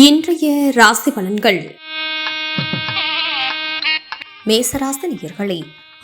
இன்றைய ராசி பலன்கள். மேசராசி நேயர்களே,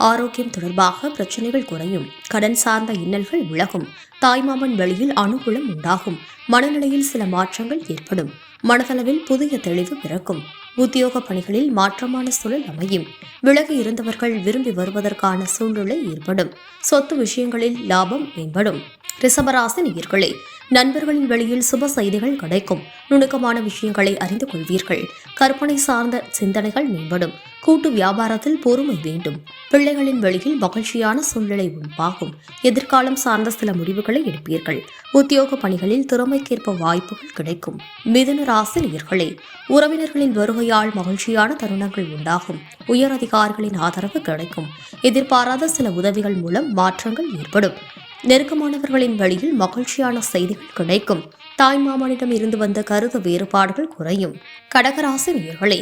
ஆரோக்கியம் தொடர்பாக பிரச்சனைகள் குறையும், கடன் சார்ந்த இன்னல்கள் விலகும், தாய்மாமன் வழியில் அனுகூலம் உண்டாகும், மனநிலையில் சில மாற்றங்கள் ஏற்படும், மனதளவில் புதிய தெளிவு பிறக்கும், உத்தியோக பணிகளில் மாற்றமான சூழல் அமையும், விலகி இருந்தவர்கள் விரும்பி வருவதற்கான சூழ்நிலை ஏற்படும், சொத்து விஷயங்களில் லாபம் மேம்படும். ரிஷபராசி நேயர்களே, நண்பர்களின் வெளியில் சுப செய்திகள் கிடைக்கும், நுணுக்கமான விஷயங்களை அறிந்து கொள்வீர்கள், கற்பனை சார்ந்த சிந்தனைகள் மேம்படும், கூட்டு வியாபாரத்தில் பொறுமை வேண்டும், பிள்ளைகளின் வெளியில் மகிழ்ச்சியான சூழ்நிலை உருவாகும், எதிர்காலம் சார்ந்த சில முடிவுகளை எடுப்பீர்கள், உத்தியோக பணிகளில் திறமைக்கேற்ப வாய்ப்புகள் கிடைக்கும். மிதுன ராசி நேயர்களே, உறவினர்களின் வருகையால் மகிழ்ச்சியான தருணங்கள் உண்டாகும், உயர் அதிகாரிகளின் ஆதரவு கிடைக்கும், எதிர்பாராத சில உதவிகள் மூலம் மாற்றங்கள் ஏற்படும், நெருக்கமானவர்களின் வழியில் மகிழ்ச்சியான செய்திகள் கிடைக்கும், தாய்மாமனிடம் இருந்து வந்த கருத்து வேறுபாடுகள் குறையும். கடகராசி நேயர்களே,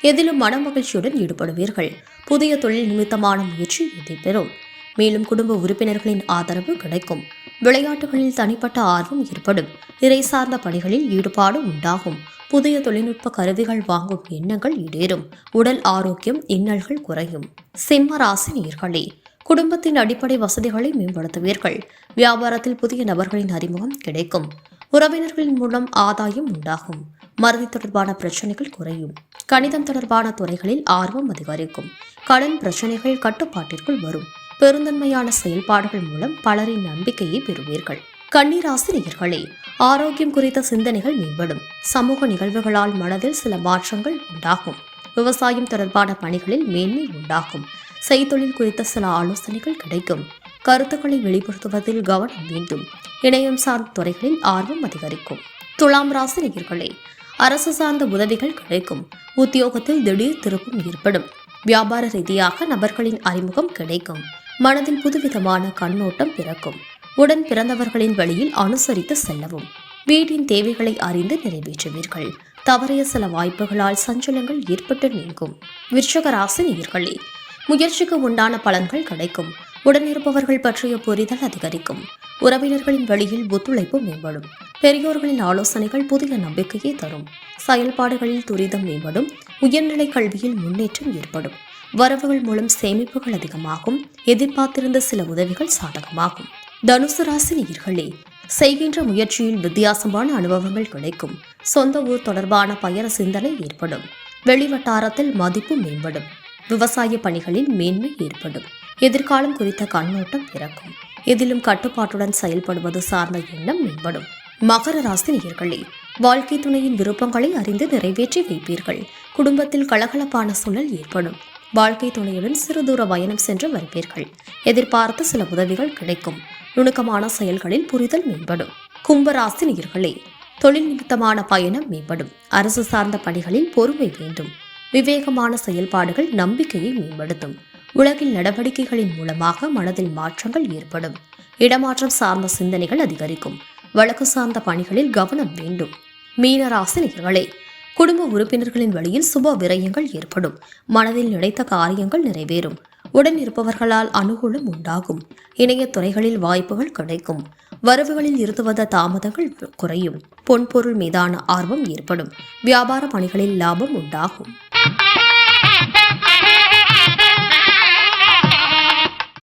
எதிலும் மன மகிழ்ச்சியுடன் ஈடுபடுவீர்கள், புதிய தொழில் நிமித்தமான முயற்சி வெற்றி பெறும், மேலும் குடும்ப உறுப்பினர்களின் ஆதரவு கிடைக்கும், விளையாட்டுகளில் தனிப்பட்ட ஆர்வம் ஏற்படும், இறை சார்ந்த பணிகளில் ஈடுபாடு உண்டாகும், புதிய தொழில்நுட்ப கருவிகள் வாங்கும் எண்ணங்கள் ஈடேறும், உடல் ஆரோக்கியம் இன்னல்கள் குறையும். சிம்ம ராசி நேயர்களே, குடும்பத்தின் அடிப்படை வசதிகளை மேம்படுத்துவீர்கள், வியாபாரத்தில் புதிய நபர்களின் அறிமுகம் கிடைக்கும், உறவினர்களின் மூலம் ஆதாயம் உண்டாகும், மறதி தொடர்பான பிரச்சனைகள் குறையும், கணிதம் தொடர்பான துறைகளில் ஆர்வம் அதிகரிக்கும், கடன் பிரச்சனைகள் கட்டுப்பாட்டிற்குள் வரும், பெருந்தன்மையான செயல்பாடுகள் மூலம் பலரின் நம்பிக்கையை பெறுவீர்கள். கன்னிராசி நேயர்களே, ஆரோக்கியம் குறித்த சிந்தனைகள் மேம்படும், சமூக நிகழ்வுகளால் மனதில் சில மாற்றங்கள் உண்டாகும், விவசாயம் தொடர்பான பணிகளில் மேன்மை உண்டாகும், செய்தொழில் குறித்த சில ஆலோசனைகள் கிடைக்கும், கருத்துக்களை வெளிப்படுத்துவதில் கவனம் வேண்டும், இணையம் சார்ந்த துறைகளில் ஆர்வம் அதிகரிக்கும். துலாம் ராசி நேயர்களே, அரசு சார்ந்த உதவிகள் கிடைக்கும், உத்தியோகத்தில் திடீர் திருப்பம் ஏற்படும், வியாபார ரீதியாக நபர்களின் அறிமுகம் கிடைக்கும், மனதில் புதுவிதமான கண்ணோட்டம் பிறக்கும், உடன் பிறந்தவர்களின் வழியில் அனுசரித்து செல்லவும், வீட்டின் தேவைகளை அறிந்து நிறைவேற்றுவீர்கள், தவறிய சில வாய்ப்புகளால் சஞ்சலங்கள் ஏற்பட்டு நீங்கும். விருச்சிக ராசி நேயர்களே, முயற்சிக்கு உண்டான பலன்கள் கிடைக்கும், உடனிருப்பவர்கள் பற்றிய புரிதல் அதிகரிக்கும், உறவினர்களின் வழியில் ஒத்துழைப்பு மேம்படும், பெரியோர்களின் ஆலோசனைகள் புதிய நம்பிக்கையை தரும், செயல்பாடுகளில் துரிதம் மேம்படும், உயர்நிலை கல்வியில் முன்னேற்றம் ஏற்படும், வரவுகள் மூலம் சேமிப்புகள் அதிகமாகும், எதிர்பார்த்திருந்த சில உதவிகள் சாதகமாகும். தனுசு ராசி நேயர்களே, செய்கின்ற முயற்சியில் வித்தியாசமான அனுபவங்கள் கிடைக்கும், சொந்த ஊர் தொடர்பான பயண சிந்தனை ஏற்படும், வெளிவட்டாரத்தில் மதிப்பு மேம்படும், விவசாய பணிகளில் மேன்மை ஏற்படும், எதிர்காலம் குறித்த கண்ணோட்டம் பிறக்கும், எதிலும் கட்டுப்பாட்டுடன் செயல்படுவது சார்ந்த எண்ணம் மேம்படும். மகர ராசி நேயர்களே, வாழ்க்கை துணையின் விருப்பங்களை அறிந்து நிறைவேற்றி வைப்பீர்கள், குடும்பத்தில் கலகலப்பான சூழல் ஏற்படும், வாழ்க்கை துணையுடன் சிறு தூர பயணம் சென்று வருவீர்கள், எதிர்பார்த்த சில உதவிகள் கிடைக்கும், நுணுக்கமான செயல்களில் புரிதல் மேம்படும். கும்பராசி நேயர்களே, தொழில் நிமித்தமான பயணம் மேம்படும், அரசு சார்ந்த பணிகளில் பொறுமை வேண்டும், விவேகமான செயல்பாடுகள் நம்பிக்கையை மேம்படுத்தும், உலகில் நடவடிக்கைகளின் மூலமாக மனதில் மாற்றங்கள் ஏற்படும், இடமாற்றம் சார்ந்த சிந்தனைகள் அதிகரிக்கும், வழக்கு சார்ந்த பணிகளில் கவனம் வேண்டும். மீனராசி நேயர்களே, குடும்ப உறுப்பினர்களின் வழியில் சுப விரயங்கள் ஏற்படும், மனதில் நினைத்த காரியங்கள் நிறைவேறும், உடன் இருப்பவர்களால் அனுகூலம் உண்டாகும், இணைய துறைகளில் வாய்ப்புகள் கிடைக்கும், வரவுகளில் இருந்து வந்த தாமதங்கள் குறையும், பொன்பொருள் மீதான ஆர்வம் ஏற்படும், வியாபார பணிகளில் லாபம் உண்டாகும்.